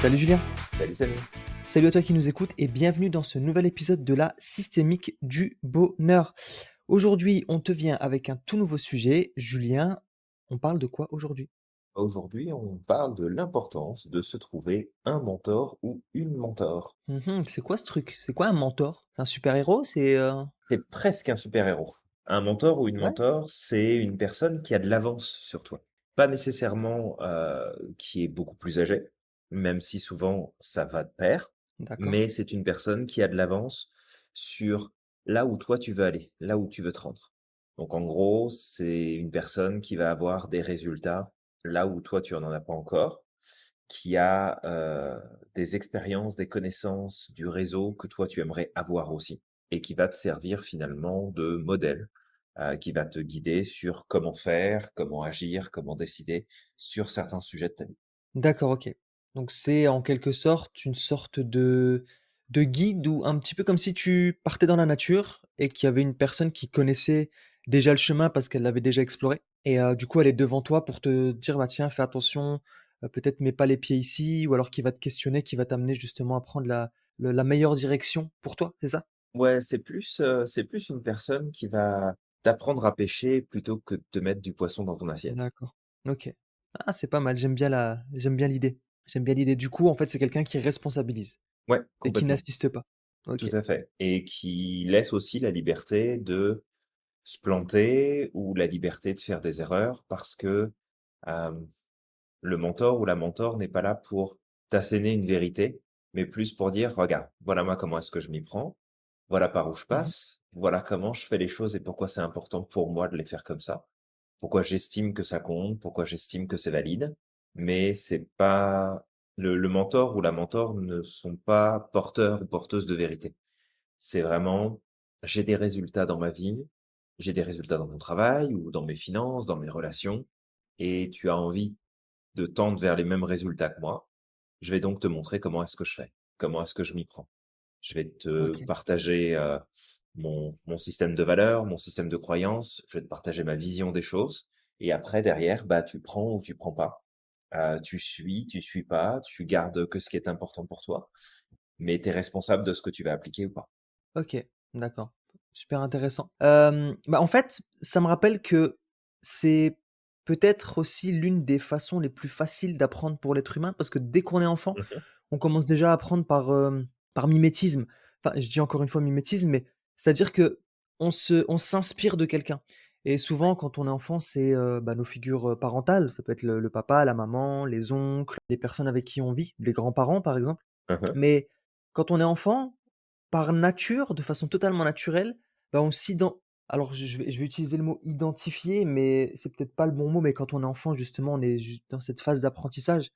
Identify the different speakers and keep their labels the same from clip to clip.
Speaker 1: Salut Julien,
Speaker 2: Salut, salut.
Speaker 1: salut à toi qui nous écoute et bienvenue dans ce nouvel épisode de la systémique du bonheur. Aujourd'hui, on te vient avec un tout nouveau sujet. Julien, on parle de quoi aujourd'hui?
Speaker 2: Aujourd'hui, on parle de l'importance de se trouver un mentor ou une mentor.
Speaker 1: C'est quoi ce truc? C'est quoi un mentor? C'est un super-héros?
Speaker 2: C'est presque un super-héros. Un mentor ou une
Speaker 1: Ouais,
Speaker 2: mentor, c'est une personne qui a de l'avance sur toi. Pas nécessairement qui est beaucoup plus âgée, même si souvent ça va de pair,
Speaker 1: d'accord.
Speaker 2: mais c'est une personne qui a de l'avance sur là où toi tu veux aller, là où tu veux te rendre. Donc en gros, c'est une personne qui va avoir des résultats là où toi tu en as pas encore, qui a des expériences, des connaissances, du réseau que toi tu aimerais avoir aussi et qui va te servir finalement de modèle, qui va te guider sur comment faire, comment agir, comment décider sur certains sujets de ta vie.
Speaker 1: D'accord, OK. Donc c'est en quelque sorte une sorte de guide ou un petit peu comme si tu partais dans la nature et qu'il y avait une personne qui connaissait déjà le chemin parce qu'elle l'avait déjà exploré et du coup, elle est devant toi pour te dire: «Bah, tiens, fais attention, peut-être mets pas les pieds ici» ou alors qui va te questionner, qui va t'amener justement à prendre la meilleure direction pour toi, c'est ça?
Speaker 2: Ouais, c'est plus une personne qui va t'apprendre à pêcher plutôt que de te mettre du poisson dans ton assiette.
Speaker 1: D'accord. OK. Ah, c'est pas mal, j'aime bien l'idée. J'aime bien l'idée. Du coup, en fait, c'est quelqu'un qui responsabilise
Speaker 2: Ouais,
Speaker 1: et qui
Speaker 2: complètement,
Speaker 1: n'assiste pas.
Speaker 2: tout
Speaker 1: OK.
Speaker 2: à fait et qui laisse aussi la liberté de se planter ou la liberté de faire des erreurs parce que, hem le mentor ou la mentor n'est pas là pour t'asséner une vérité, mais plus pour dire: «Regarde, voilà moi comment est-ce que je m'y prends, voilà par où je
Speaker 1: Mmh.
Speaker 2: passe, voilà comment je fais les choses et pourquoi c'est important pour moi de les faire comme ça. Pourquoi j'estime que ça compte, pourquoi j'estime que c'est valide». Mais c'est pas le mentor ou la mentor ne sont pas porteurs ou porteuses de vérité. C'est vraiment: j'ai des résultats dans ma vie, j'ai des résultats dans mon travail ou dans mes finances, dans mes relations et tu as envie de tendre vers les mêmes résultats que moi. Je vais donc te montrer comment est-ce que je fais, comment est-ce que je m'y prends. Je vais te
Speaker 1: OK.
Speaker 2: partager, mon système de valeurs, mon système de croyances, je vais te partager ma vision des choses et après derrière, bah, tu prends ou tu prends pas. Tu suis pas, tu gardes que ce qui est important pour toi, mais tu es responsable de ce que tu vas appliquer ou pas.
Speaker 1: OK, d'accord. Super intéressant. Bah, en fait, ça me rappelle que c'est peut-être aussi l'une des façons les plus faciles d'apprendre pour l'être humain parce que dès qu'on est enfant,
Speaker 2: Mmh.
Speaker 1: on commence déjà à apprendre par mimétisme. Enfin, je dis encore une fois mimétisme, mais c'est-à-dire qu'on s'inspire de quelqu'un et souvent quand on est enfant, c'est, bah, nos figures, parentales. Ça peut être le papa, la maman, les oncles, les personnes avec qui on vit, les grands-parents, par exemple.
Speaker 2: Mmh mh.
Speaker 1: Mais quand on est enfant, par nature, de façon totalement naturelle, bah, on s'iden alors je vais utiliser le mot «identifier», mais c'est peut-être pas le bon mot, mais quand on est enfant, justement, on est ju dans cette phase d'apprentissage.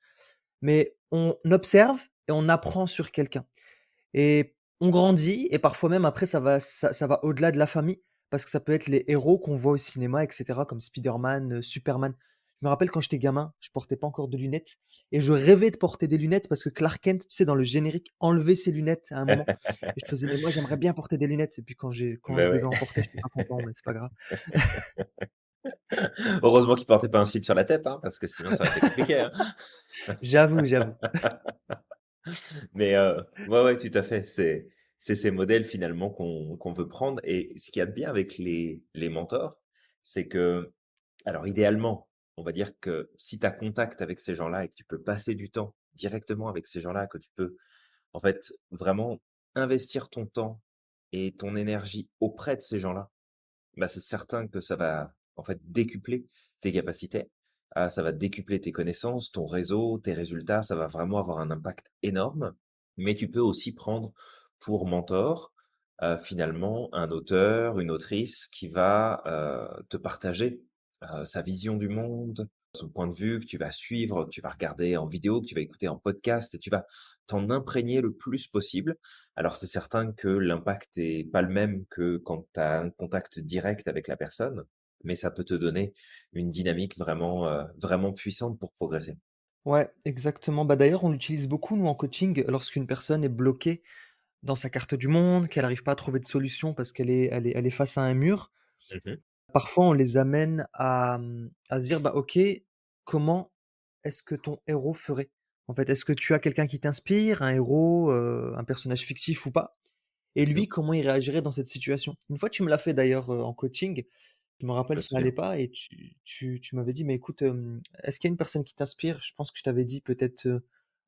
Speaker 1: Mais on observe et on apprend sur quelqu'un et on grandit et parfois même après ça va au-delà de la famille parce que ça peut être les héros qu'on voit au cinéma et cetera comme Spider-Man, Superman. Je me rappelle quand j'étais gamin, je portais pas encore de lunettes et je rêvais de porter des lunettes parce que Clark Kent, tu sais, dans le générique, enlevait ses lunettes à un moment et je faisais: «Mais moi j'aimerais bien porter des lunettes» et puis quand je
Speaker 2: Bah,
Speaker 1: devais
Speaker 2: ouais.
Speaker 1: en porter, j'étais pas content, mais c'est pas grave.
Speaker 2: Heureusement qu'il portait pas un slip sur la tête, hein, parce que sinon ça aurait été compliqué, hein.
Speaker 1: J'avoue, j'avoue.
Speaker 2: Mais ouais, ouais, tout à fait. C'est ces modèles finalement qu'on veut prendre et ce qu'il y a de bien avec les mentors, c'est que alors idéalement, on va dire que si tu as contact avec ces gens-là et que tu peux passer du temps directement avec ces gens-là, que tu peux en fait vraiment investir ton temps et ton énergie auprès de ces gens-là, bah, c'est certain que ça va, en fait, décupler tes capacités. Ça va décupler tes connaissances, ton réseau, tes résultats, ça va vraiment avoir un impact énorme. Mais tu peux aussi prendre pour mentor, finalement, un auteur, une autrice qui va, te partager, sa vision du monde, son point de vue que tu vas suivre, que tu vas regarder en vidéo, que tu vas écouter en podcast et tu vas t'en imprégner le plus possible. Alors c'est certain que l'impact est pas le même que quand tu as un contact direct avec la personne, mais ça peut te donner une dynamique vraiment, vraiment puissante pour progresser.
Speaker 1: Ouais, exactement. Bah, d'ailleurs, on l'utilise beaucoup nous en coaching lorsqu'une personne est bloquée dans sa carte du monde, qu'elle arrive pas à trouver de solution parce qu'elle est face à un mur.
Speaker 2: Mmh.
Speaker 1: Parfois, on les amène à se dire: «Bah, OK, comment est-ce que ton héros ferait?» En fait, est-ce que tu as quelqu'un qui t'inspire, un héros, un personnage fictif ou pas? Et
Speaker 2: Mmh.
Speaker 1: lui, comment il réagirait dans cette situation? Une fois, tu me l'as fait d'ailleurs, en coaching. Je me
Speaker 2: Je
Speaker 1: rappelle,
Speaker 2: me
Speaker 1: ça allait
Speaker 2: souviens.
Speaker 1: pas et tu m'avais dit: «Mais écoute, est-ce qu'il y a une personne qui t'inspire?» Je pense que je t'avais dit peut-être,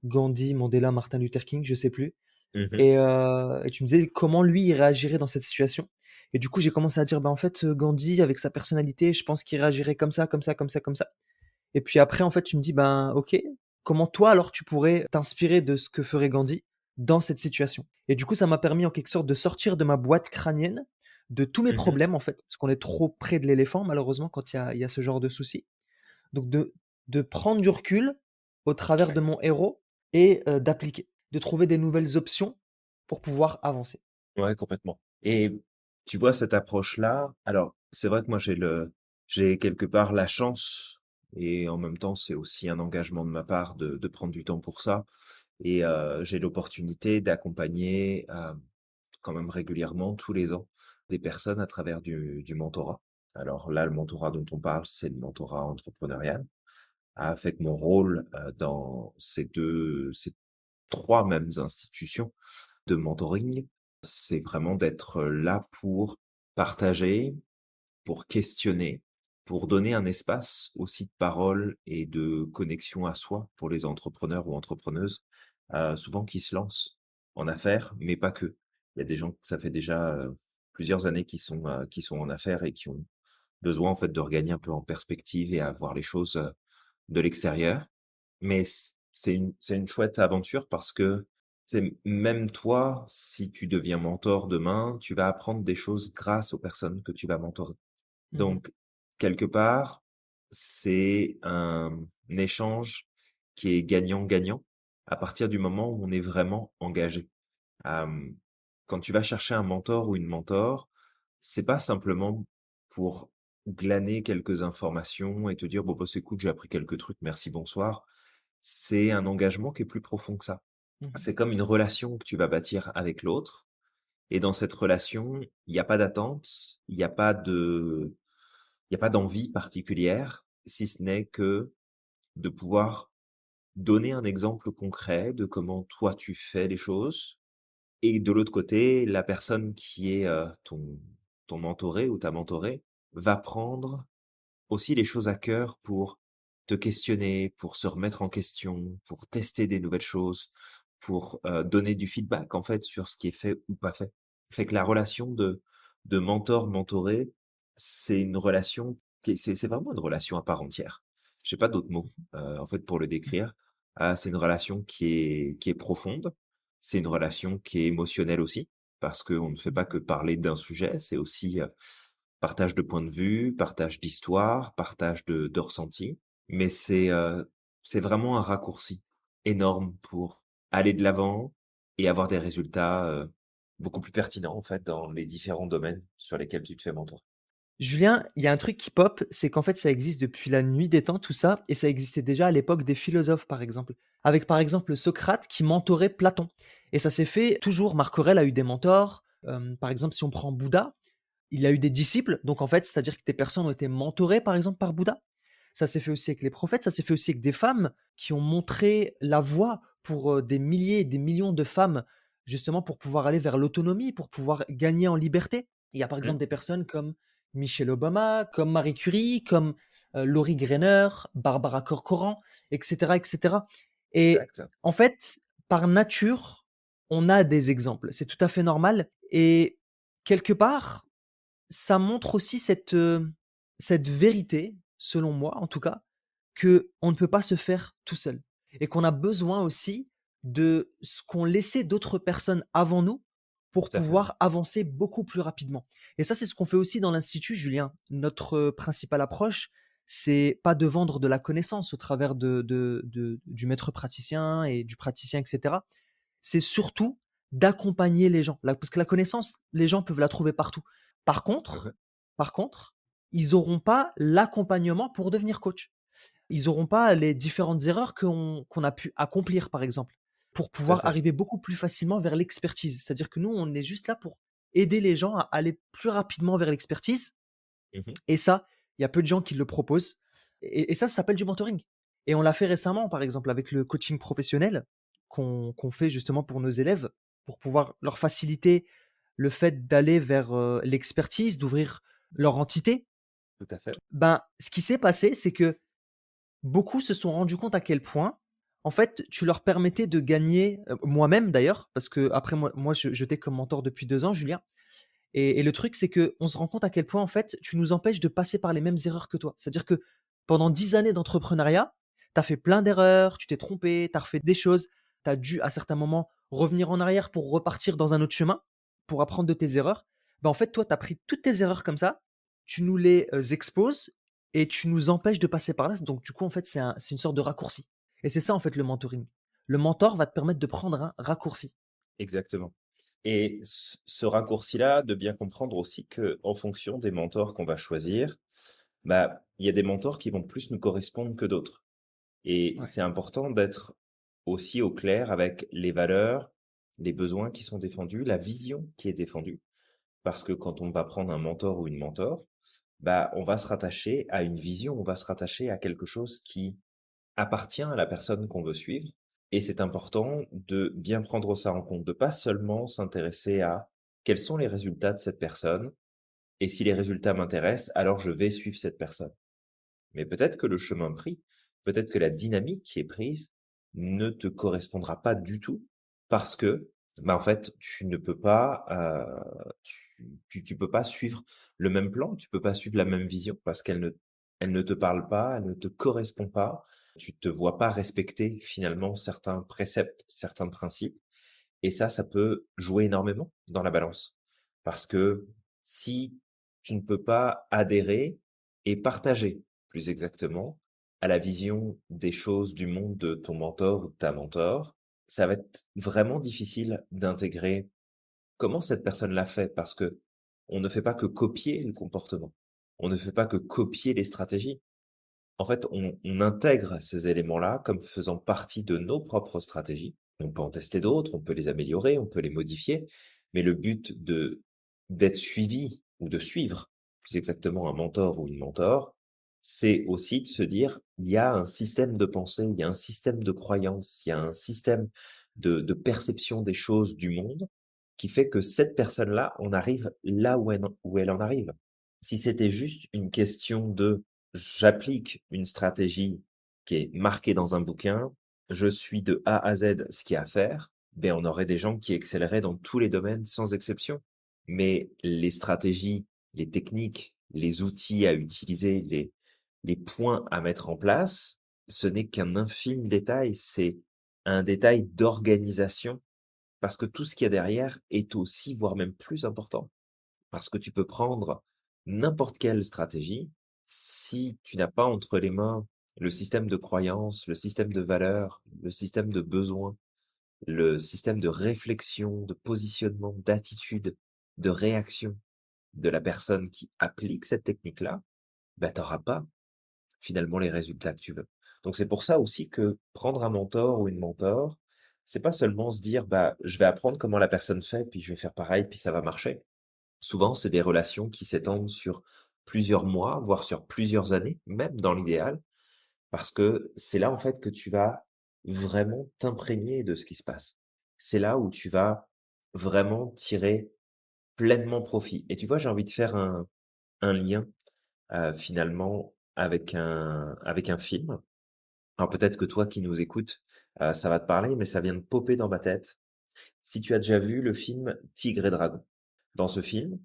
Speaker 1: Gandhi, Mandela, Martin Luther King, je sais plus.
Speaker 2: Mmh.
Speaker 1: Et tu me disais comment lui, il réagirait dans cette situation. Et du coup, j'ai commencé à dire: «Bah, en fait, Gandhi avec sa personnalité, je pense qu'il réagirait comme ça, comme ça, comme ça, comme ça». Et puis après, en fait, tu me dis: «Ben, OK, comment toi alors tu pourrais t'inspirer de ce que ferait Gandhi dans cette situation?» Et du coup, ça m'a permis en quelque sorte de sortir de ma boîte crânienne, de tous mes
Speaker 2: Mmh.
Speaker 1: problèmes en fait, parce qu'on est trop près de l'éléphant malheureusement quand il y a ce genre de soucis. Donc de prendre du recul au travers de
Speaker 2: Ouais.
Speaker 1: mon héros et d'appliquer, de trouver des nouvelles options pour pouvoir avancer.
Speaker 2: Ouais, complètement et tu vois cette approche-là, alors c'est vrai que moi j'ai quelque part la chance et en même temps, c'est aussi un engagement de ma part de prendre du temps pour ça et j'ai l'opportunité d'accompagner, quand même régulièrement, tous les ans, des personnes à travers du mentorat. Alors là, le mentorat dont on parle, c'est le mentorat entrepreneurial. Avec mon rôle, dans ces 3 mêmes institutions de mentoring, c'est vraiment d'être là pour partager, pour questionner, pour donner un espace aussi de parole et de connexion à soi pour les entrepreneurs ou entrepreneuses, souvent qui se lancent en affaires, mais pas que. Il y a des gens, ça fait déjà, plusieurs années qui sont en affaires et qui ont besoin en fait de regagner un peu en perspective et à voir les choses, de l'extérieur. Mais c'est une chouette aventure parce que, c'est même toi, si tu deviens mentor demain, tu vas apprendre des choses grâce aux personnes que tu vas mentorer.
Speaker 1: Mmh.
Speaker 2: Donc, quelque part, c'est un échange qui est gagnant-gagnant à partir du moment où on est vraiment engagé. Hem, Quand tu vas chercher un mentor ou une mentor, c'est pas simplement pour glaner quelques informations et te dire: «Bon, bah, c'est cool, j'ai appris quelques trucs, merci, bonsoir». C'est un engagement qui est plus profond que ça.
Speaker 1: Mmh.
Speaker 2: C'est comme une relation que tu vas bâtir avec l'autre et dans cette relation, il y a pas d'attente, il y a pas d'envie particulière, si ce n'est que de pouvoir donner un exemple concret de comment toi tu fais les choses et de l'autre côté, la personne qui est, ton mentoré ou ta mentorée va prendre aussi les choses à cœur pour te questionner, pour se remettre en question, pour tester des nouvelles choses, pour, donner du feedback en fait sur ce qui est fait ou pas fait. Fait que la relation de mentor-mentoré, c'est une relation qui est c'est vraiment une relation à part entière. J'ai pas d'autres mots, en fait pour le décrire. C'est une relation qui est profonde, c'est une relation qui est émotionnelle aussi, parce qu'on ne fait pas que parler d'un sujet, c'est aussi, partage de points de vue, partage d'histoire, partage de ressentis, mais c'est vraiment un raccourci énorme pour aller de l'avant et avoir des résultats, beaucoup plus pertinents, en fait, dans les différents domaines sur lesquels tu te fais mentorer.
Speaker 1: Julien, il y a un truc qui pop, c'est qu'en fait, ça existe depuis la nuit des temps, tout ça, et ça existait déjà à l'époque des philosophes, par exemple. Avec, par exemple, Socrate qui mentorait Platon. Et ça s'est fait toujours. Marc Aurèle a eu des mentors. Par exemple, si on prend Bouddha, il a eu des disciples. Donc, en fait, c'est-à-dire que des personnes ont été mentorées, par exemple, par Bouddha. Ça s'est fait aussi avec les prophètes. Ça s'est fait aussi avec des femmes qui ont montré la voie pour des milliers et des millions de femmes, justement, pour pouvoir aller vers l'autonomie, pour pouvoir gagner en liberté. Il y a, par
Speaker 2: Mmh,
Speaker 1: exemple, des personnes comme Michelle Obama, comme Marie Curie, comme, Laurie Greiner, Barbara Corcoran, et cetera, et cetera. Et
Speaker 2: exact.
Speaker 1: en fait, par nature, on a des exemples. C'est tout à fait normal et quelque part, ça montre aussi cette vérité, selon moi en tout cas, que on ne peut pas se faire tout seul et qu'on a besoin aussi de ce qu'ont laissé d'autres personnes avant nous pour
Speaker 2: Tout à fait, ouais.
Speaker 1: pouvoir avancer beaucoup plus rapidement. Et ça, c'est ce qu'on fait aussi dans l'institut, Julien. Notre, principale approche, c'est pas de vendre de la connaissance au travers du maître praticien et du praticien et cetera. C'est surtout d'accompagner les gens. La Parce que la connaissance, les gens peuvent la trouver partout. Par
Speaker 2: Mmh mh.
Speaker 1: contre par contre, ils auront pas l'accompagnement pour devenir coach. Ils auront pas les différentes erreurs qu'on a pu accomplir, par exemple, pour
Speaker 2: Tout à
Speaker 1: pouvoir
Speaker 2: fait.
Speaker 1: arriver beaucoup plus facilement vers l'expertise. C'est-à-dire que nous, on est juste là pour aider les gens à aller plus rapidement vers l'expertise
Speaker 2: Mmh mh.
Speaker 1: et ça, il y a peu de gens qui le proposent et ça s'appelle du mentoring Et on l'a fait récemment, par exemple, avec le coaching professionnel qu'on fait justement pour nos élèves, pour pouvoir leur faciliter le fait d'aller vers, l'expertise, d'ouvrir leur entité.
Speaker 2: Tout à fait.
Speaker 1: Ben, ce qui s'est passé, c'est que beaucoup se sont rendus compte à quel point, en fait, tu leur permettais de gagner, moi-même d'ailleurs, parce qu'après moi je t'ai comme mentor depuis 2 ans, Julien. Et le truc, c'est qu'on se rend compte à quel point, en fait, tu nous empêches de passer par les mêmes erreurs que toi. C'est-à-dire que pendant 10 années d'entrepreneuriat, tu as fait plein d'erreurs, tu t'es trompé, tu as refait des choses, tu as dû, à certains moments, revenir en arrière pour repartir dans un autre chemin, pour apprendre de tes erreurs. Bah, en fait, toi, tu as pris toutes tes erreurs comme ça, tu nous les, exposes et tu nous empêches de passer par là. Donc du coup, en fait, c'est une sorte de raccourci et c'est ça, en fait, le mentoring. Le mentor va te permettre de prendre un raccourci.
Speaker 2: Exactement. Et ce raccourci-là, de bien comprendre aussi que en fonction des mentors qu'on va choisir, bah, il y a des mentors qui vont plus nous correspondre que d'autres. Et
Speaker 1: Ouais.
Speaker 2: c'est important d'être aussi au clair avec les valeurs, les besoins qui sont défendus, la vision qui est défendue. Parce que quand on va prendre un mentor ou une mentor, bah, on va se rattacher à une vision, on va se rattacher à quelque chose qui appartient à la personne qu'on veut suivre. Et c'est important de bien prendre ça en compte, de pas seulement s'intéresser à quels sont les résultats de cette personne. Et si les résultats m'intéressent, alors je vais suivre cette personne. Mais peut-être que le chemin pris, peut-être que la dynamique qui est prise ne te correspondra pas du tout parce que, bah, en fait, tu ne peux pas, tu peux pas suivre le même plan, tu peux pas suivre la même vision parce elle ne te parle pas, elle ne te correspond pas. Tu te vois pas respecter finalement certains préceptes, certains principes et ça peut jouer énormément dans la balance. Parce que si tu ne peux pas adhérer et partager, plus exactement, à la vision des choses du monde de ton mentor ou de ta mentor, ça va être vraiment difficile d'intégrer comment cette personne l'a fait. Parce que on ne fait pas que copier le comportement. On ne fait pas que copier les stratégies. En fait, on intègre ces éléments-là comme faisant partie de nos propres stratégies. On peut en tester d'autres, on peut les améliorer, on peut les modifier, mais le but de d'être suivi ou de suivre, plus exactement un mentor ou une mentor, c'est aussi de se dire: «Il y a un système de pensée, il y a un système de croyance, il y a un système de perception des choses, du monde, qui fait que cette personne-là en arrive là où elle en arrive». Si c'était juste une question de j'applique une stratégie qui est marquée dans un bouquin, je suis de A à Z ce qu'il y a à faire, ben, on aurait des gens qui excelleraient dans tous les domaines sans exception. Mais les stratégies, les techniques, les outils à utiliser, les points à mettre en place, ce n'est qu'un infime détail, c'est un détail d'organisation parce que tout ce qu'il y a derrière est aussi, voire même plus important. Parce que tu peux prendre n'importe quelle stratégie, si tu n'as pas entre les mains le système de croyances, le système de valeurs, le système de besoins, le système de réflexion, de positionnement, d'attitude, de réaction de la personne qui applique cette technique-là, bah, tu auras pas finalement les résultats que tu veux. Donc c'est pour ça aussi que prendre un mentor ou une mentor, c'est pas seulement se dire: «Bah, je vais apprendre comment la personne fait, puis je vais faire pareil, puis ça va marcher». Souvent, c'est des relations qui s'étendent sur plusieurs mois, voire sur plusieurs années, même dans l'idéal, parce que c'est là, en fait, que tu vas vraiment t'imprégner de ce qui se passe. C'est là où tu vas vraiment tirer pleinement profit. Et tu vois, j'ai envie de faire un lien, finalement avec un film. Alors peut-être que toi qui nous écoutes, ça va te parler, mais ça vient de popper dans ma tête. Si tu as déjà vu le film Tigre et Dragon. Dans ce film,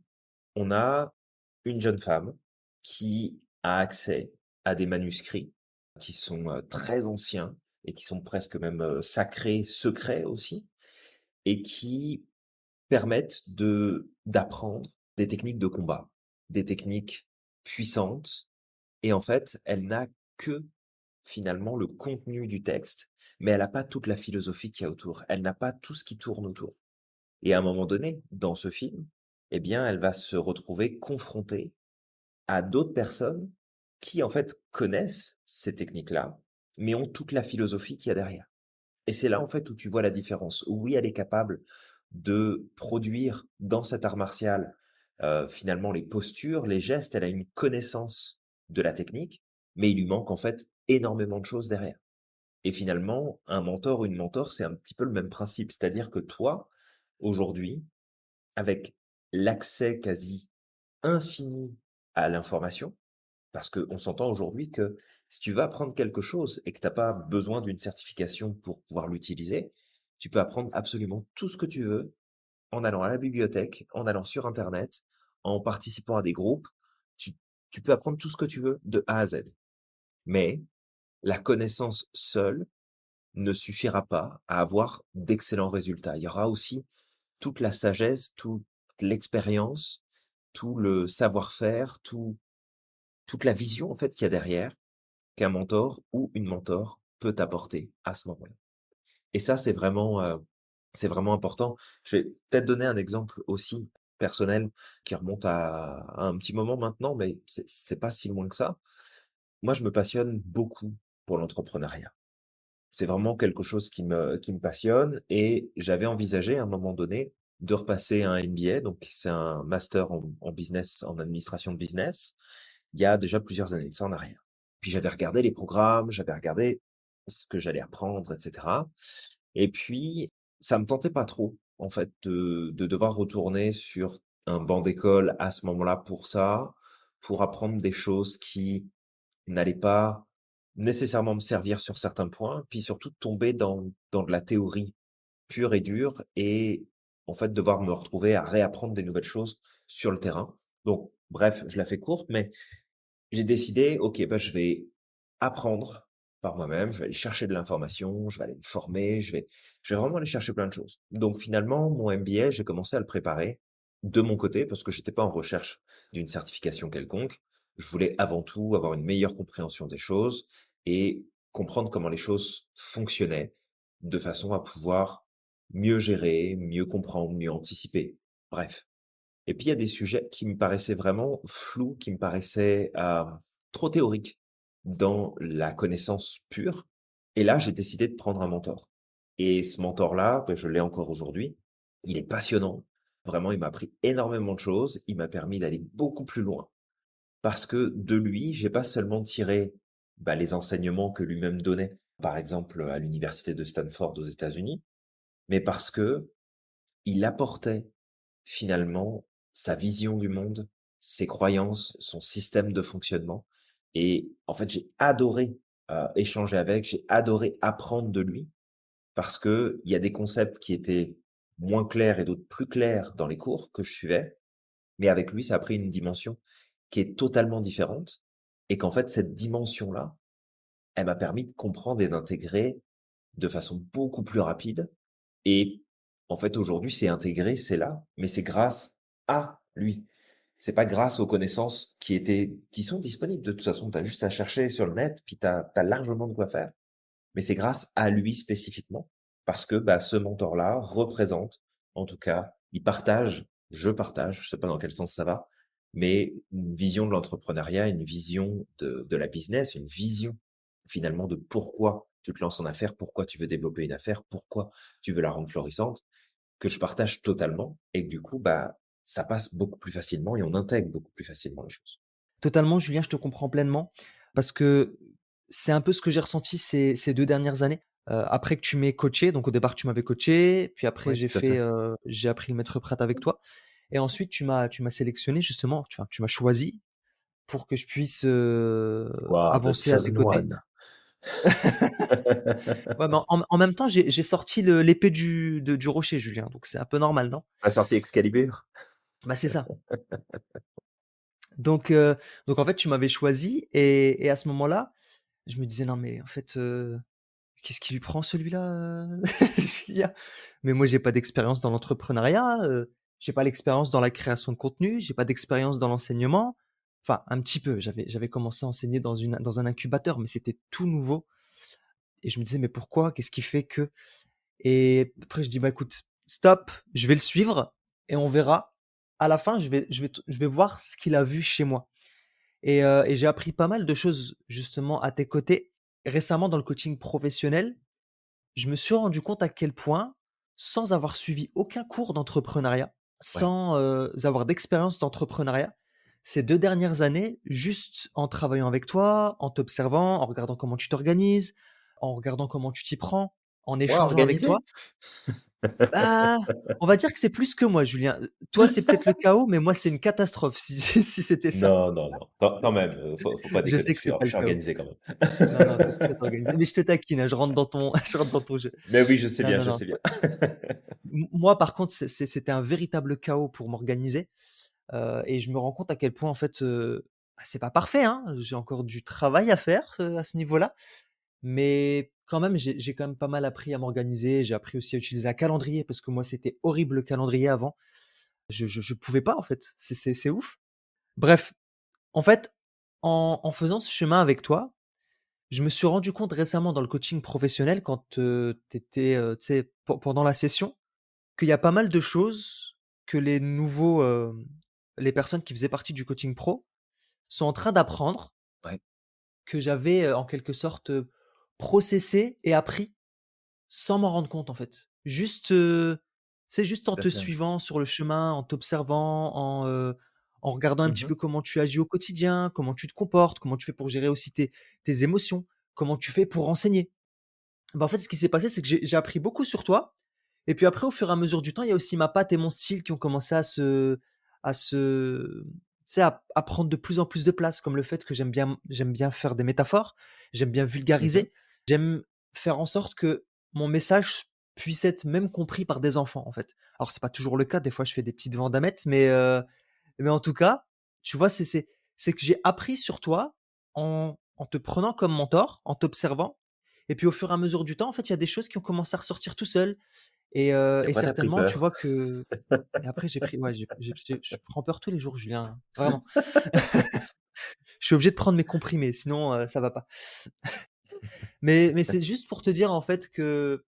Speaker 2: on a une jeune femme qui a accès à des manuscrits qui sont, très anciens et qui sont presque même, sacrés, secrets aussi et qui permettent de d'apprendre des techniques de combat, des techniques puissantes et en fait, elle n'a que, finalement, le contenu du texte, mais elle n'a pas toute la philosophie qu'il y a autour. Elle n'a pas tout ce qui tourne autour. Et à un moment donné, dans ce film, eh bien, elle va se retrouver confrontée à d'autres personnes qui, en fait, connaissent ces techniques-là, mais ont toute la philosophie qu'il y a derrière. Et c'est là, en fait, où tu vois la différence. Oui, elle est capable de produire dans cet art martial, finalement, les postures, les gestes, elle a une connaissance de la technique, mais il lui manque, en fait, énormément de choses derrière. Et finalement, un mentor ou une mentor, c'est un petit peu le même principe. C'est-à-dire que toi, aujourd'hui, avec l'accès quasi infini à l'information, parce qu'on s'entend aujourd'hui que si tu veux apprendre quelque chose et que tu as pas besoin d'une certification pour pouvoir l'utiliser, tu peux apprendre absolument tout ce que tu veux en allant à la bibliothèque, en allant sur internet, en participant à des groupes. Tu tu peux apprendre tout ce que tu veux de A à Z. Mais la connaissance seule ne suffira pas à avoir d'excellents résultats. Il y aura aussi toute la sagesse, toute l'expérience, tout le savoir-faire, toute la vision en fait qu'il y a derrière, qu'un mentor ou une mentor peut apporter à ce moment-là. Et ça, c'est vraiment important. Je vais peut-être donner un exemple aussi personnel qui remonte à un petit moment maintenant, mais c'est pas si loin que ça. Moi, je me passionne beaucoup pour l'entrepreneuriat. C'est vraiment quelque chose qui me passionne et j'avais envisagé à un moment donné de repasser un MBA, donc c'est un master en business, en administration de business, il y a déjà plusieurs années de ça en arrière. Puis j'avais regardé les programmes, j'avais regardé ce que j'allais apprendre et cetera et puis ça me tentait pas trop, en fait, de devoir retourner sur un banc d'école à ce moment-là pour ça, pour apprendre des choses qui n'allait pas nécessairement me servir sur certains points, puis surtout tomber dans de la théorie pure et dure et en fait devoir me retrouver à réapprendre des nouvelles choses sur le terrain. Donc bref, je la fais courte, mais j'ai décidé: «OK, bah, je vais apprendre par moi-même, je vais aller chercher de l'information, je vais aller me former, je vais vraiment aller chercher plein de choses». Donc finalement, mon MBA, j'ai commencé à le préparer de mon côté parce que j'étais pas en recherche d'une certification quelconque. Je voulais avant tout avoir une meilleure compréhension des choses et comprendre comment les choses fonctionnaient, de façon à pouvoir mieux gérer, mieux comprendre, mieux anticiper. Bref. Et puis il y a des sujets qui me paraissaient vraiment flous, qui me paraissaient, trop théoriques dans la connaissance pure. Et là, j'ai décidé de prendre un mentor. Et ce mentor-là, bah, je l'ai encore aujourd'hui. Il est passionnant. Vraiment, il m'a appris énormément de choses. Il m'a permis d'aller beaucoup plus loin. Parce que de lui, j'ai pas seulement tiré, bah, les enseignements que lui-même donnait, par exemple, à l'université de Stanford aux États-Unis, mais parce que il apportait finalement sa vision du monde, ses croyances, son système de fonctionnement et en fait, j'ai adoré, échanger avec, j'ai adoré apprendre de lui parce qu'il y a des concepts qui étaient moins clairs et d'autres plus clairs dans les cours que je suivais, mais avec lui, ça a pris une dimension qui est totalement différente et qu'en fait, cette dimension-là, elle m'a permis de comprendre et d'intégrer de façon beaucoup plus rapide et en fait, aujourd'hui, c'est intégré, c'est là, mais c'est grâce à lui. C'est pas grâce aux connaissances qui sont disponibles. De toute façon, tu as juste à chercher sur le net, puis tu as largement de quoi faire. Mais c'est grâce à lui spécifiquement, parce que, bah, ce mentor-là représente, en tout cas, je partage, je sais pas dans quel sens ça va, mais une vision de l'entrepreneuriat, une vision de la business, une vision finalement de pourquoi tu te lances en affaires, pourquoi tu veux développer une affaire, pourquoi tu veux la rendre florissante, que je partage totalement et que du coup, bah, ça passe beaucoup plus facilement et on intègre beaucoup plus facilement les choses.
Speaker 1: Totalement, Julien, je te comprends pleinement parce que c'est un peu ce que j'ai ressenti ces 2 dernières années. Après que tu m'aies coaché, donc au départ tu m'avais coaché, puis après
Speaker 2: Ouais, tout à fait.
Speaker 1: j'ai appris le maître prêt avec toi et ensuite tu m'as sélectionné justement, tu m'as choisi pour que je puisse,
Speaker 2: Waouh, the
Speaker 1: avancer à tes
Speaker 2: chosen
Speaker 1: côtés.
Speaker 2: one.
Speaker 1: Ouais, mais en même temps, j'ai sorti l'épée du rocher, Julien, donc c'est un peu normal, non?
Speaker 2: La sortie Excalibur?
Speaker 1: Bah, c'est ça. Donc heu, donc en fait, tu m'avais choisi et à ce moment-là, je me disais: «Non mais en fait, qu'est-ce qui lui prend celui-là, Je veux dire, mais moi j'ai pas d'expérience dans l'entrepreneuriat, j'ai pas l'expérience dans la création de contenu, j'ai pas d'expérience dans l'enseignement. Enfin, un petit peu, j'avais commencé à enseigner dans un incubateur, mais c'était tout nouveau et je me disais: «Mais pourquoi? Qu'est-ce qui fait que?» Et après je dis: «Bah écoute, stop, je vais le suivre et on verra. À la fin, je vais voir ce qu'il a vu chez moi» et j'ai appris pas mal de choses justement à tes côtés. Récemment dans le coaching professionnel, je me suis rendu compte à quel point, sans avoir suivi aucun cours d'entrepreneuriat,
Speaker 2: Ouais,
Speaker 1: sans, avoir d'expérience d'entrepreneuriat, ces 2 dernières années, juste en travaillant avec toi, en t'observant, en regardant comment tu t'organises, en regardant comment tu t'y prends, en
Speaker 2: Moi,
Speaker 1: échangeant avec toi.
Speaker 2: organisé?
Speaker 1: Bah, on va dire que c'est plus que moi, Julien. Toi, c'est peut-être le chaos, mais moi, c'est une catastrophe si si c'était ça.
Speaker 2: Non, non, non, quand
Speaker 1: Je sais
Speaker 2: même, faut pas
Speaker 1: je
Speaker 2: déconner,
Speaker 1: sais que c'est pas
Speaker 2: je
Speaker 1: le
Speaker 2: suis
Speaker 1: chaos.
Speaker 2: organisé quand même.
Speaker 1: Non, non, tu es très organisé, mais je te taquine, hein, je rentre dans ton je rentre dans ton jeu.
Speaker 2: Mais oui, je sais
Speaker 1: Non,
Speaker 2: bien,
Speaker 1: non,
Speaker 2: je
Speaker 1: non.
Speaker 2: sais bien.
Speaker 1: Moi, par contre, c'était un véritable chaos pour m'organiser, et je me rends compte à quel point, en fait, bah, c'est pas parfait, hein. J'ai encore du travail à faire, à ce niveau-là, mais quand même, j'ai quand même pas mal appris à m'organiser. J'ai appris aussi à utiliser un calendrier parce que moi, c'était horrible le calendrier avant. Je pouvais pas, en fait. C'est ouf. Bref, en fait, en faisant ce chemin avec toi, je me suis rendu compte récemment dans le coaching professionnel quand, tu étais, tu sais, pendant la session, qu'il y a pas mal de choses que les nouveaux, les personnes qui faisaient partie du coaching pro sont en train d'apprendre,
Speaker 2: Ouais,
Speaker 1: que j'avais, en quelque sorte, processé et appris sans m'en rendre compte, en fait. Juste, tu juste en
Speaker 2: tout à
Speaker 1: te
Speaker 2: fait, ouais.
Speaker 1: suivant sur le chemin, en t'observant, en regardant un petit
Speaker 2: Mmh.
Speaker 1: peu comment tu agis au quotidien, comment tu te comportes, comment tu fais pour gérer aussi tes émotions, comment tu fais pour enseigner. Bah, en fait, ce qui s'est passé, c'est que j'ai appris beaucoup sur toi et puis après, au fur et à mesure du temps, il y a aussi ma patte et mon style qui ont commencé à se tu sais, à prendre de plus en plus de place, comme le fait que j'aime bien faire des métaphores, j'aime bien
Speaker 2: Mmh.
Speaker 1: vulgariser, j'aime faire en sorte que mon message puisse être même compris par des enfants, en fait. Alors c'est pas toujours le cas, des fois je fais des petites vendamettes, mais en tout cas, tu vois, c'est que j'ai appris sur toi en te prenant comme mentor, en t'observant et puis au fur et à mesure du temps, en fait, il y a des choses qui ont commencé à ressortir tout seul
Speaker 2: Et
Speaker 1: et
Speaker 2: après tu as pris
Speaker 1: certainement, tu
Speaker 2: peur.
Speaker 1: vois que et après j'ai pris ouais, je prends peur tous les jours, Julien, vraiment. Je suis obligé de prendre mes comprimés, sinon, ça va pas. Mais c'est juste pour te dire, en fait, que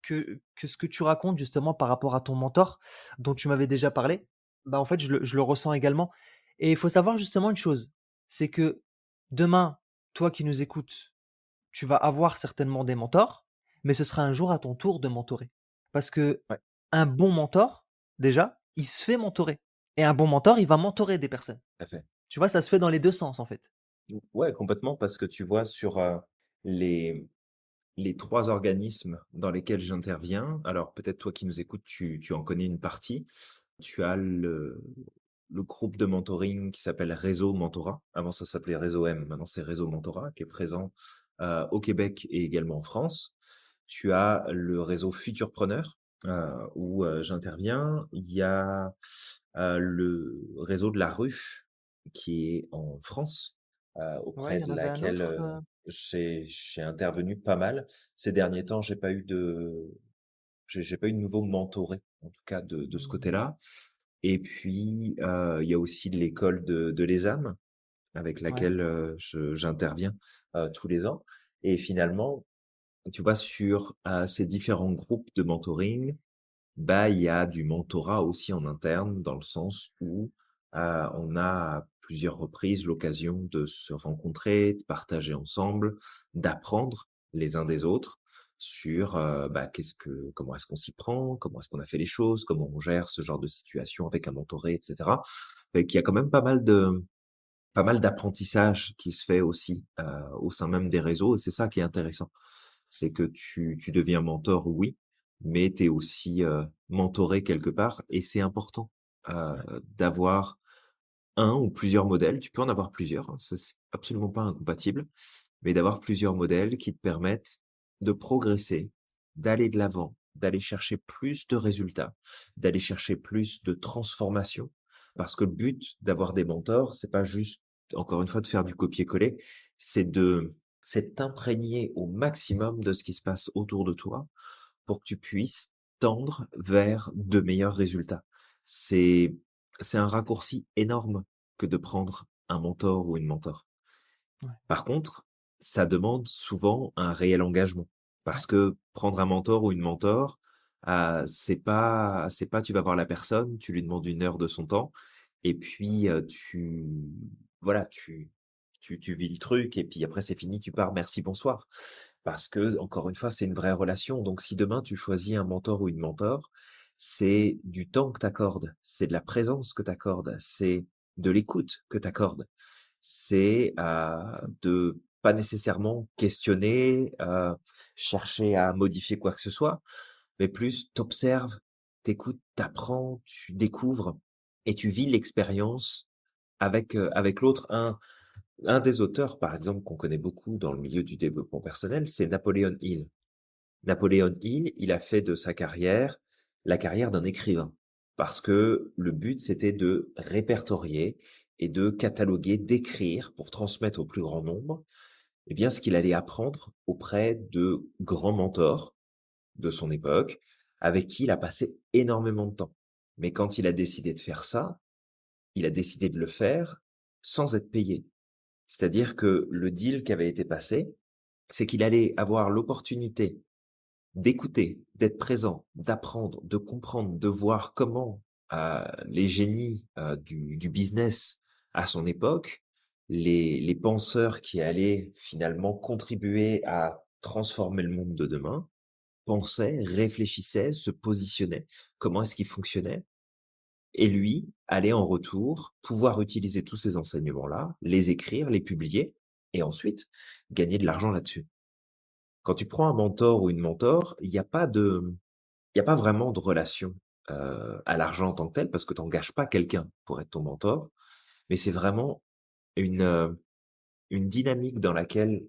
Speaker 1: ce que tu racontes justement par rapport à ton mentor, dont tu m'avais déjà parlé, bah, en fait, je le ressens également et il faut savoir justement une chose, c'est que demain, toi qui nous écoutes, tu vas avoir certainement des mentors, mais ce sera un jour à ton tour de mentorer. Parce que
Speaker 2: Ouais,
Speaker 1: un bon mentor, déjà, il se fait mentorer et un bon mentor, il va mentorer des personnes.
Speaker 2: tout à fait.
Speaker 1: Tu vois, ça se fait dans les 2 sens, en fait.
Speaker 2: Ouais, complètement, parce que tu vois sur, les les 3 organismes dans lesquels j'interviens, alors peut-être toi qui nous écoutes, tu en connais une partie. Tu as le groupe de mentoring qui s'appelle Réseau Mentorat. Avant ça s'appelait Réseau M, maintenant c'est Réseau Mentorat qui est présent, au Québec et également en France. Tu as le réseau Futurpreneur, où, j'interviens. Il y a, le réseau de La Ruche qui est en France,
Speaker 1: Ouais, il
Speaker 2: auprès
Speaker 1: y en
Speaker 2: de
Speaker 1: avait un
Speaker 2: laquelle,
Speaker 1: autre,
Speaker 2: j'ai intervenu pas mal. Ces derniers temps, j'ai pas eu de nouveau mentoré, en tout cas de ce
Speaker 1: mmh,
Speaker 2: côté-là. Et puis, il y a aussi l'école de l'ESAM avec
Speaker 1: ouais,
Speaker 2: laquelle, je j'interviens, tous les ans. Et finalement, tu vois, sur, ces différents groupes de mentoring, bah, il y a du mentorat aussi en interne, dans le sens où, on a à plusieurs reprises l'occasion de se rencontrer, de partager ensemble, d'apprendre les uns des autres sur, bah, comment est-ce qu'on s'y prend, comment est-ce qu'on a fait les choses, comment on gère ce genre de situation avec un mentoré, et cetera. Fait qu'il y a quand même pas mal d'apprentissage qui se fait aussi, au sein même des réseaux et c'est ça qui est intéressant. C'est que tu deviens mentor, oui, mais tu es aussi, mentoré quelque part et c'est important, d'avoir un ou plusieurs modèles. Tu peux en avoir plusieurs, hein, ça c'est absolument pas incompatible, mais d'avoir plusieurs modèles qui te permettent de progresser, d'aller de l'avant, d'aller chercher plus de résultats, d'aller chercher plus de transformation. Parce que le but d'avoir des mentors, c'est pas juste, encore une fois, de faire du copier-coller, c'est d'imprégner au maximum de ce qui se passe autour de toi pour que tu puisses tendre vers de meilleurs résultats. C'est c'est un raccourci énorme que de prendre un mentor ou une mentor.
Speaker 1: ouais,
Speaker 2: Par contre, ça demande souvent un réel engagement. Parce
Speaker 1: ouais,
Speaker 2: que prendre un mentor ou une mentor, c'est pas tu vas voir la personne, tu lui demandes 1 heure de son temps et puis, voilà, tu vis le truc et puis après c'est fini, tu pars, merci, bonsoir. Parce que encore une fois, c'est une vraie relation. Donc si demain tu choisis un mentor ou une mentor, c'est du temps que tu accordes, c'est de la présence que tu accordes, c'est de l'écoute que tu accordes. C'est, de pas nécessairement questionner, chercher à modifier quoi que ce soit, mais plus t'observes, t'écoutes, t'apprends, tu découvres et tu vis l'expérience avec l'autre. Un des auteurs, par exemple, qu'on connaît beaucoup dans le milieu du développement personnel, c'est Napoléon Hill. Napoléon Hill, il a fait de sa carrière la carrière d'un écrivain. Parce que le but, c'était de répertorier et de cataloguer, d'écrire pour transmettre au plus grand nombre, eh bien, ce qu'il allait apprendre auprès de grands mentors de son époque, avec qui il a passé énormément de temps. Mais quand il a décidé de faire ça, il a décidé de le faire sans être payé. C'est-à-dire que le deal qui avait été passé, c'est qu'il allait avoir l'opportunité d'écouter, d'être présent, d'apprendre, de comprendre, de voir comment, les génies, du business à son époque, les penseurs qui allaient finalement contribuer à transformer le monde de demain, pensaient, réfléchissaient, se positionnaient, comment est-ce qu'ils fonctionnaient et lui allait en retour pouvoir utiliser tous ces enseignements-là, les écrire, les publier et ensuite gagner de l'argent là-dessus. Quand tu prends un mentor ou une mentor, il y a pas vraiment de relation, à l'argent en tant que tel parce que tu engages pas quelqu'un pour être ton mentor, mais c'est vraiment une, une dynamique dans laquelle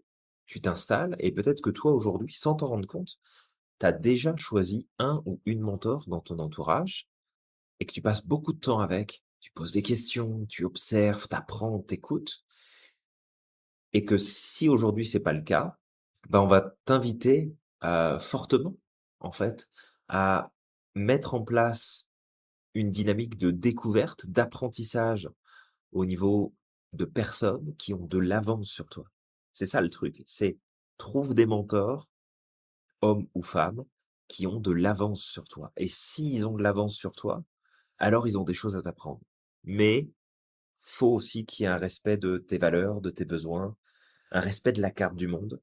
Speaker 2: tu t'installes et peut-être que toi aujourd'hui, sans t'en rendre compte, tu as déjà choisi un ou une mentor dans ton entourage et que tu passes beaucoup de temps avec, tu poses des questions, tu observes, tu apprends, tu écoutes et que si aujourd'hui c'est pas le cas, ben, on va t'inviter, fortement, en fait, à mettre en place une dynamique de découverte, d'apprentissage au niveau de personnes qui ont de l'avance sur toi. C'est ça le truc, c'est trouve des mentors, hommes ou femmes, qui ont de l'avance sur toi et s'ils ont de l'avance sur toi, alors ils ont des choses à t'apprendre. Mais faut aussi qu'il y ait un respect de tes valeurs, de tes besoins, un respect de la carte du monde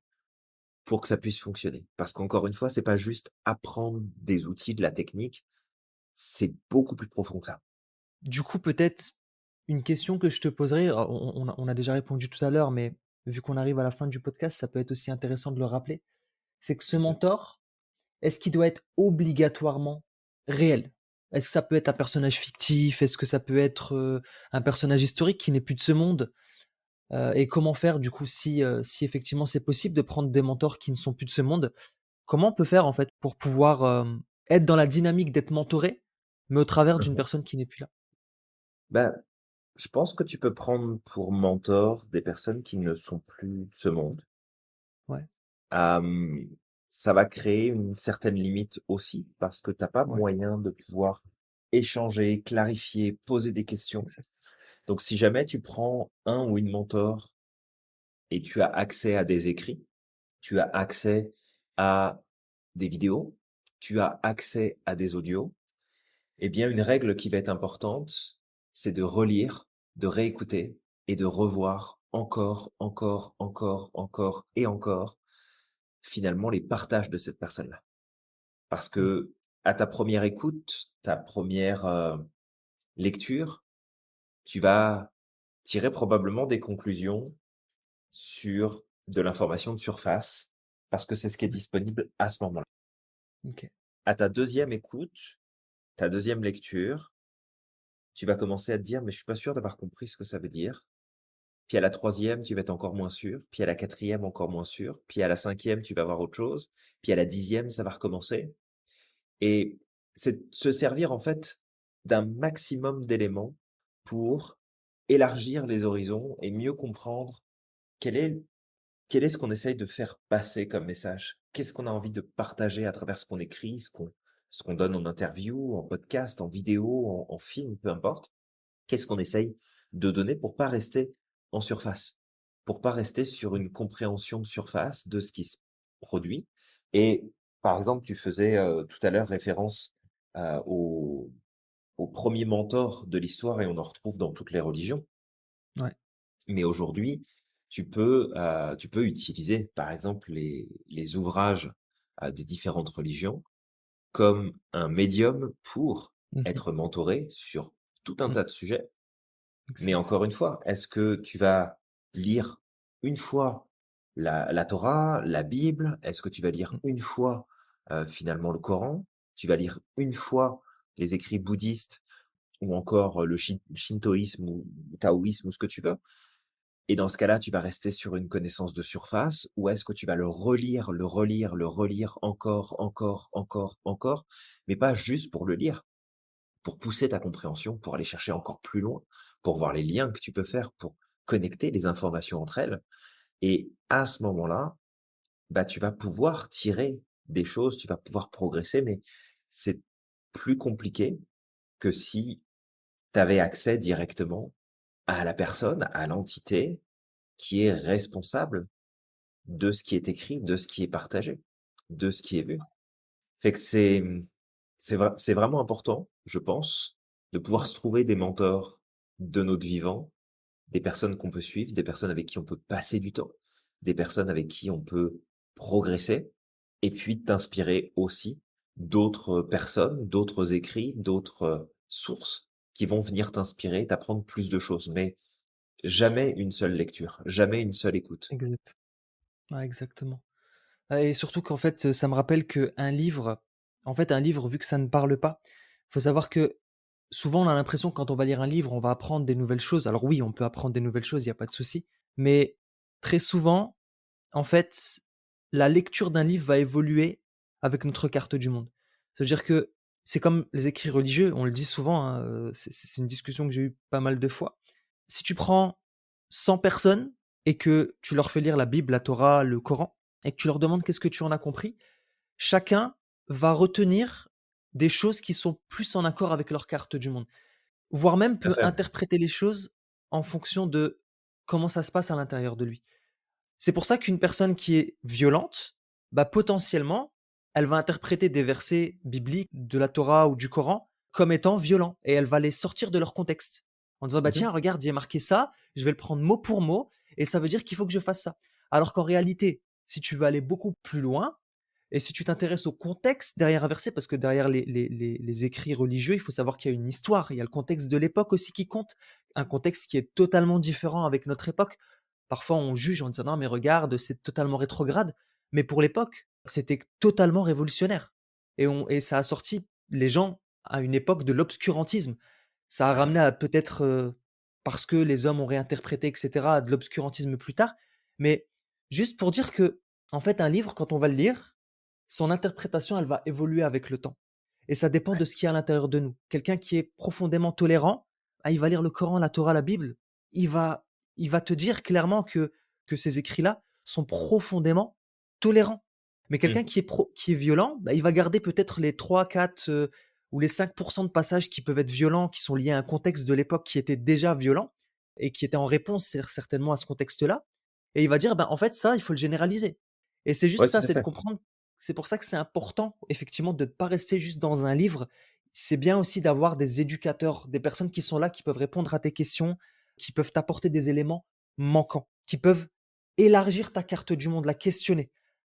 Speaker 2: pour que ça puisse fonctionner. Parce qu'encore une fois, c'est pas juste apprendre des outils, de la technique, c'est beaucoup plus profond que ça.
Speaker 1: Du coup, peut-être une question que je te poserai, on a déjà répondu tout à l'heure, mais vu qu'on arrive à la fin du podcast, ça peut être aussi intéressant de le rappeler. C'est que ce
Speaker 2: Mmh.
Speaker 1: mentor, est-ce qu'il doit être obligatoirement réel? Est-ce que ça peut être un personnage fictif? Est-ce que ça peut être, un personnage historique qui n'est plus de ce monde? Et comment faire du coup si effectivement c'est possible de prendre des mentors qui ne sont plus de ce monde? Comment on peut faire en fait pour pouvoir, être dans la dynamique d'être mentoré, mais au travers d'une
Speaker 2: Mmh.
Speaker 1: personne qui n'est plus là?
Speaker 2: Bah, je pense que tu peux prendre pour mentor des personnes qui ne sont plus de ce monde.
Speaker 1: Ouais,
Speaker 2: Hem, Ça va créer une certaine limite aussi parce que tu as pas
Speaker 1: ouais,
Speaker 2: moyen de pouvoir échanger, clarifier, poser des questions.
Speaker 1: exact.
Speaker 2: Donc si jamais tu prends un ou une mentor et tu as accès à des écrits, tu as accès à des vidéos, tu as accès à des audios, eh bien, une règle qui va être importante, c'est de relire, de réécouter et de revoir encore, encore, encore, encore et encore, finalement, les partages de cette personne-là. Parce
Speaker 1: Mmh.
Speaker 2: que à ta première écoute, ta première lecture, tu vas tirer probablement des conclusions sur de l'information de surface, parce que c'est ce qui est
Speaker 1: Ouais,
Speaker 2: disponible à ce moment-là.
Speaker 1: OK.
Speaker 2: À ta deuxième écoute, ta deuxième lecture, tu vas commencer à te dire: «Mais je suis pas sûr d'avoir compris ce que ça veut dire». Puis à la troisième, tu vas être encore moins sûr, puis à la quatrième, encore moins sûr, puis à la cinquième, tu vas voir autre chose, puis à la dixième, ça va recommencer et c'est se servir en fait d'un maximum d'éléments pour élargir les horizons et mieux comprendre quel est quel est ce qu'on essaye de faire passer comme message? Qu'est-ce qu'on a envie de partager à travers ce qu'on écrit, ce qu'on donne en interview, en podcast, en vidéo, en film, peu importe? Qu'est-ce qu'on essaye de donner pour pas rester en surface? Pour pas rester sur une compréhension de surface de ce qui se produit et par exemple, tu faisais, tout à l'heure référence, au aux 1 mentors de l'histoire et on en retrouve dans toutes les religions.
Speaker 1: Ouais.
Speaker 2: Mais aujourd'hui, tu peux utiliser, par exemple, les ouvrages, des différentes religions comme un médium pour
Speaker 1: Mmh mh.
Speaker 2: être mentoré sur tout un
Speaker 1: Mmh.
Speaker 2: tas de sujets Mais
Speaker 1: exact.
Speaker 2: encore une fois, est-ce que tu vas lire une fois la Torah, la Bible? Est-ce que tu vas lire
Speaker 1: Mmh,
Speaker 2: une fois, finalement le Coran? Tu vas lire une fois les écrits bouddhistes ou encore, le shintoïsme ou taoïsme ou ce que tu veux? Et dans ce cas-là, tu vas rester sur une connaissance de surface ou est-ce que tu vas le relire, le relire, le relire encore, encore, encore, encore, mais pas juste pour le lire, pour pousser ta compréhension, pour aller chercher encore plus loin, pour voir les liens que tu peux faire, pour connecter les informations entre elles et à ce moment-là, bah, tu vas pouvoir tirer des choses, tu vas pouvoir progresser, mais c'est plus compliqué que si tu avais accès directement à la personne, à l'entité qui est responsable de ce qui est écrit, de ce qui est partagé, de ce qui est vu. Fait que c'est vraiment important, je pense, de pouvoir
Speaker 1: ouais,
Speaker 2: se trouver des mentors de notre vivant, des personnes qu'on peut suivre, des personnes avec qui on peut passer du temps, des personnes avec qui on peut progresser et puis t'inspirer aussi d'autres personnes, d'autres écrits, d'autres, sources qui vont venir t'inspirer, t'apprendre plus de choses. Mais jamais une seule lecture, jamais une seule écoute.
Speaker 1: exact. Ouais, exactement. Ah et surtout qu'en fait, ça me rappelle qu'un livre en fait, un livre, vu que ça ne parle pas, faut savoir que souvent, on a l'impression que quand on va lire un livre, on va apprendre des nouvelles choses. Alors oui, on peut apprendre des nouvelles choses, il y a pas de souci. Mais très souvent, en fait, la lecture d'un livre va évoluer avec notre carte du monde. Ça veut dire que c'est comme les écrits religieux, on le dit souvent, hein, c'est une discussion que j'ai eue pas mal de fois. Si tu prends 100 personnes et que tu leur fais lire la Bible, la Torah, le Coran et que tu leur demandes: «Qu'est-ce que tu en as compris?» chacun va retenir des choses qui sont plus en accord avec leur carte du monde, voire même
Speaker 2: Tout à
Speaker 1: peut
Speaker 2: fait.
Speaker 1: interpréter les choses en fonction de comment ça se passe à l'intérieur de lui. C'est pour ça qu'une personne qui est violente, bah, potentiellement, elle va interpréter des versets bibliques de la Torah ou du Coran comme étant violents et elle va les sortir de leur contexte en disant: «Bah,
Speaker 2: Mmh.
Speaker 1: tiens, regarde, il y a marqué ça, je vais le prendre mot pour mot et ça veut dire qu'il faut que je fasse ça». Alors qu'en réalité, si tu veux aller beaucoup plus loin et si tu t'intéresses au contexte derrière un verset, parce que derrière les écrits religieux, il faut savoir qu'il y a une histoire, il y a le contexte de l'époque aussi qui compte, un contexte qui est totalement différent avec notre époque. Parfois, on juge en disant: «Non, mais regarde, c'est totalement rétrograde», mais pour l'époque, c'était totalement révolutionnaire et ça a sorti les gens à une époque de l'obscurantisme. Ça a
Speaker 2: Mmh.
Speaker 1: ramené à peut-être, parce que les hommes ont réinterprété et cetera, à de l'obscurantisme plus tard, mais juste pour dire que, en fait, un livre, quand on va le lire, son interprétation, elle va évoluer avec le temps et ça dépend de
Speaker 2: Ouais.
Speaker 1: ce qu'il y a à l'intérieur de nous. Quelqu'un qui est profondément tolérant, ah, il va lire le Coran, la Torah, la Bible, il va il va te dire clairement que ces écrits-là sont profondément tolérants. Mais quelqu'un
Speaker 2: Mmh.
Speaker 1: qui est violent, bah, il va garder peut-être les 3-4 ou les 5 de passages qui peuvent être violents, qui sont liés à un contexte de l'époque qui était déjà violent et qui était en réponse certainement à ce contexte-là et il va dire: «Ben, en fait, ça, il faut le généraliser» et c'est juste
Speaker 2: Ouais,
Speaker 1: ça,
Speaker 2: tout à
Speaker 1: c'est de
Speaker 2: fait.
Speaker 1: comprendre c'est pour ça que c'est important, effectivement, de ne pas rester juste dans un livre. C'est bien aussi d'avoir des éducateurs, des personnes qui sont là, qui peuvent répondre à tes questions, qui peuvent t'apporter des éléments manquants, qui peuvent élargir ta carte du monde, la questionner.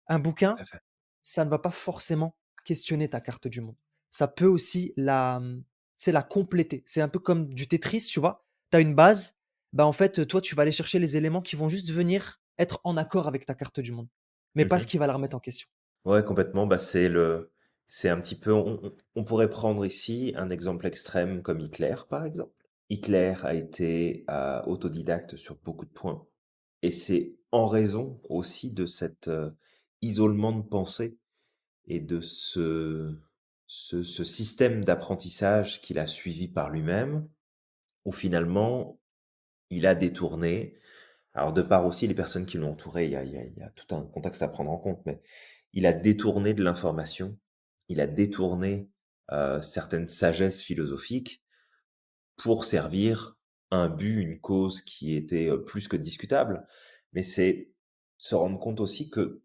Speaker 1: Un
Speaker 2: Tout
Speaker 1: bouquin,
Speaker 2: à fait.
Speaker 1: ça ne va pas forcément questionner ta carte du monde. Ça peut aussi la compléter. C'est un peu comme du Tetris, tu vois? Tu as une base, bah, en fait, toi, tu vas aller chercher les éléments qui vont juste venir être en accord avec ta carte du monde, mais pas ce
Speaker 2: Mmh.
Speaker 1: qui va la remettre en question.
Speaker 2: Ouais, complètement. Bah, c'est un petit peu on pourrait prendre ici un exemple extrême comme Hitler, par exemple. Hitler a été, autodidacte sur beaucoup de points et c'est en raison aussi de cet, isolement de pensée et de ce système d'apprentissage qu'il a suivi par lui-même, où finalement il a détourné. Alors de part aussi les personnes qui l'ont entouré, il y a tout un contexte à prendre en compte, mais il a détourné de l'information, il a détourné, certaines sagesses philosophiques pour servir un but, une cause qui était, plus que discutable. Mais c'est se rendre compte aussi que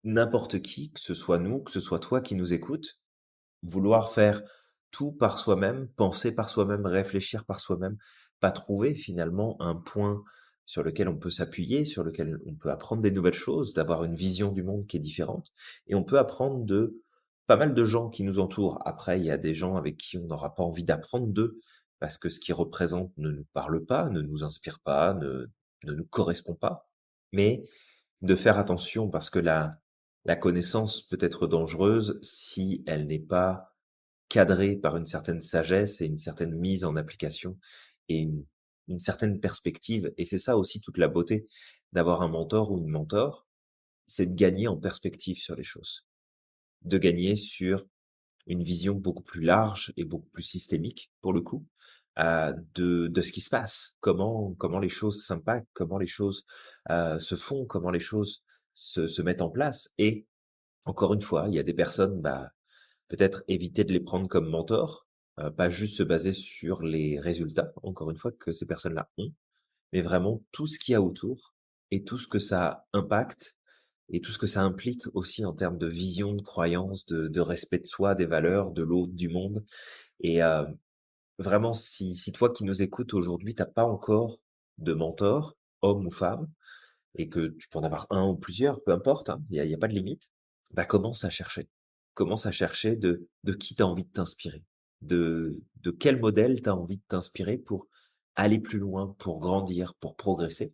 Speaker 2: n'importe qui, que ce soit nous, que ce soit toi qui nous écoutes, vouloir faire tout par soi-même, penser par soi-même, réfléchir par soi-même, pas trouver finalement un point sur lequel on peut s'appuyer, sur lequel on peut apprendre des nouvelles choses, d'avoir une vision du monde qui est différente et on peut apprendre de pas mal de gens qui nous entourent. Après, il y a des gens avec qui on n'aura pas envie d'apprendre d'eux, parce que ce qu'il représente ne nous parle pas, ne nous inspire pas, ne nous correspond pas. Mais de faire attention parce que la connaissance peut être dangereuse si elle n'est pas cadrée par une certaine sagesse et une certaine mise en application et une certaine perspective. Et c'est ça aussi toute la beauté d'avoir un mentor ou une mentor, c'est de gagner en perspective sur les choses, de gagner sur une vision beaucoup plus large et beaucoup plus systémique, pour le coup, de ce qui se passe. Comment les choses s'impactent, comment les choses, se font, comment les choses se mettent en place et encore une fois, il y a des personnes, bah, peut-être éviter de les prendre comme mentors, pas juste se baser sur les résultats, encore une fois, que ces personnes-là ont, mais vraiment tout ce qu'il y a autour et tout ce que ça impacte et tout ce que ça implique aussi en termes de vision, de croyance, de respect de soi, des valeurs, de l'autre, du monde et vraiment si toi qui nous écoutes aujourd'hui, tu as pas encore de mentor, homme ou femme, et que tu peux en avoir un ou plusieurs, peu importe, hein, il y a pas de limite, bah, commence à chercher. Commence à chercher de qui tu as envie de t'inspirer, de quel modèle tu as envie de t'inspirer pour aller plus loin, pour grandir, pour progresser.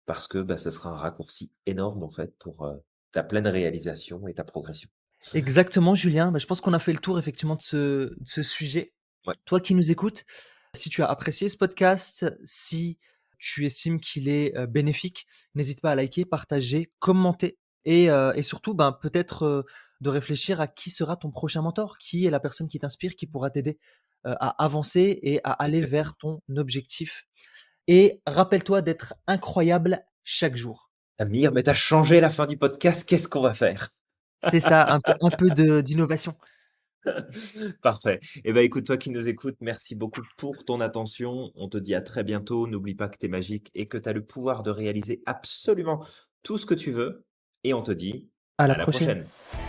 Speaker 2: Parce que, bah, ça sera un raccourci énorme, en fait, pour, ta pleine réalisation et ta progression.
Speaker 1: Exactement, Julien. Bah, je pense qu'on a fait le tour effectivement de ce sujet.
Speaker 2: Ouais,
Speaker 1: Toi qui nous écoutes, si tu as apprécié ce podcast, si tu estimes qu'il est, bénéfique, n'hésite pas à liker, partager, commenter et surtout, ben, peut-être, de réfléchir à qui sera ton prochain mentor. Qui est la personne qui t'inspire, qui pourra t'aider, à avancer et à aller vers
Speaker 2: exactement.
Speaker 1: ton objectif et rappelle-toi d'être incroyable chaque jour.
Speaker 2: Amir, mais tu as changé la fin du podcast, qu'est-ce qu'on va faire?
Speaker 1: C'est ça, un peu de d'innovation.
Speaker 2: Parfait. Eh ben, écoute, toi qui nous écoutes, merci beaucoup pour ton attention. On te dit à très bientôt. N'oublie pas que tu es magique et que tu as le pouvoir de réaliser absolument tout ce que tu veux. Et on te dit
Speaker 1: À la
Speaker 2: à la
Speaker 1: prochaine.
Speaker 2: prochaine.